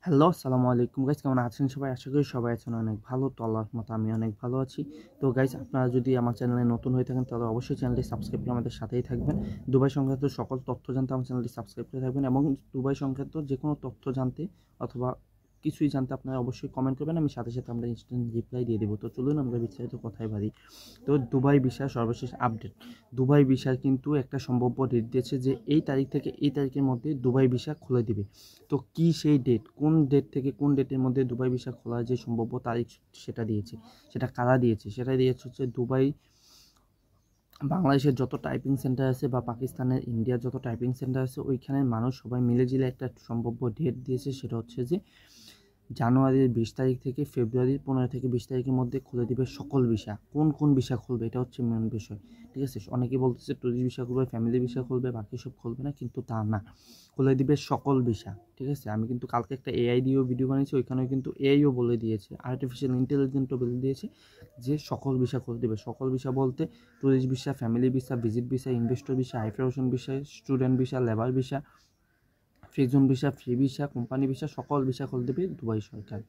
Hello, আসসালামু আলাইকুম guys, কেমন আছেন সবাই? আশা করি সবাই আছেন অনেক ভালো। তো আল্লাহর রহমতে আমি অনেক ভালো আছি। তো গাইস, আপনারা যদি আমার চ্যানেলে নতুন হয়ে থাকেন তাহলে অবশ্যই চ্যানেলটি সাবস্ক্রাইব করে আমাদের সাথেই থাকবেন। দুবাই সংক্রান্ত সকল তথ্য জানতে আমার চ্যানেলটি সাবস্ক্রাইব করে থাকবেন এবং দুবাই সংক্রান্ত যেকোনো তথ্য জানতে অথবা কিছুই জানতে আপনারা অবশ্যই কমেন্ট করবেন। আমি সাথে সাথে আমরা ইনস্ট্যান্ট রিপ্লাই দিয়ে দেবো। তো চলুন আমরা বিস্তারিত কথায় বাড়ি। তো দুবাই ভিসার সর্বশেষ আপডেট। দুবাই ভিসার কিন্তু একটা সম্ভাব্য ডেট দিয়েছে যে এই তারিখ থেকে এই তারিখের মধ্যে দুবাই ভিসা খুলে দিবে। তো কি সেই ডেট, কোন ডেট থেকে কোন ডেটের মধ্যে দুবাই ভিসা খোলার যে সম্ভাব্য তারিখ সেটা দিয়েছে। সেটা কারা দিয়েছে? সেটা দিয়েছে হচ্ছে দুবাই। বাংলাদেশের যত টাইপিং সেন্টার আছে বা পাকিস্তানের ইন্ডিয়ার যত টাইপিং সেন্টার আছে ওইখানের মানুষ সবাই মিলেঝিলে একটা সম্ভাব্য ডেট দিয়েছে। সেটা হচ্ছে যে জানুয়ারির 20 তারিখ থেকে ফেব্রুয়ারির 15 থেকে 20 তারিখের মধ্যে খুলে দিবে সকল ভিসা। কোন কোন ভিসা খুলবে এটা হচ্ছে মেন বিষয়, ঠিক আছে? অনেকেই বলতেছে ট্যুরিস্ট ভিসা খুলবে, ফ্যামিলি ভিসা খুলবে, বাকি সব খুলবে না, কিন্তু তা না, খুলে দিবে সকল ভিসা, ঠিক আছে? আমি কিন্তু কালকে একটা এআই দিয়েও ভিডিও বানিয়েছি, ওইখানেও কিন্তু এআইও বলে দিয়েছে, আর্টিফিশিয়াল ইন্টেলিজেন্টও বলে দিয়েছে যে সকল ভিসা খুলে দেবে। সকল ভিসা বলতে tourist visa, family visa, visit visa, investor visa, high profession visa, student visa, labour visa, free zone visa, free visa, company visa, সকল ভিসা খুলে দেবে দুবাই সরকার,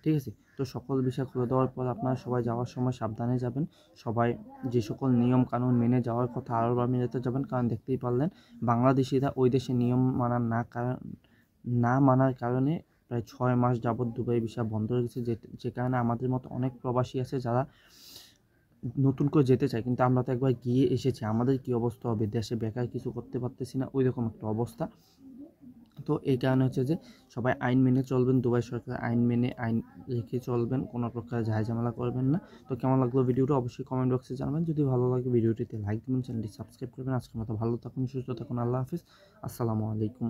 ঠিক আছে? তো সকল ভিসা খুলে দেওয়ার পর আপনারা সবাই যাওয়ার সময় সাবধানে যাবেন। সবাই যে সকল নিয়ম কানুন মেনে যাওয়ার কথা আরব আমিরাতে যাবেন, কারণ দেখতেই পারলেন বাংলাদেশিরা ওই দেশে নিয়ম মানার না মানার কারণে প্রায় 6 মাস যাবৎ দুবাই ভিসা বন্ধ রেখেছে। যে কারণে আমাদের মতো অনেক প্রবাসী আছে যারা নতুন করে যেতে চায়, কিন্তু আমরা তো একবার গিয়ে এসেছি, আমাদের কি অবস্থা হবে? দেশে বেকার কিছু করতে পারতেছি না, ওই রকম একটা অবস্থা। তো এই কারণে হচ্ছে যে সবাই আইন মেনে চলবেন, দুবাই সরকার আইন মেনে আইন রেখে চলবেন, কোনো প্রকার ঝামেলা করবেন না। তো কেমন লাগলো ভিডিওটা অবশ্যই কমেন্ট বক্সে জানাবেন। যদি ভালো লাগে ভিডিওটিতে লাইক দিবেন, চ্যানেলটি সাবস্ক্রাইব করবেন। আজকের মতো ভালো থাকুন, সুস্থ থাকুন, আল্লাহ হাফিজ, আসসালামু আলাইকুম।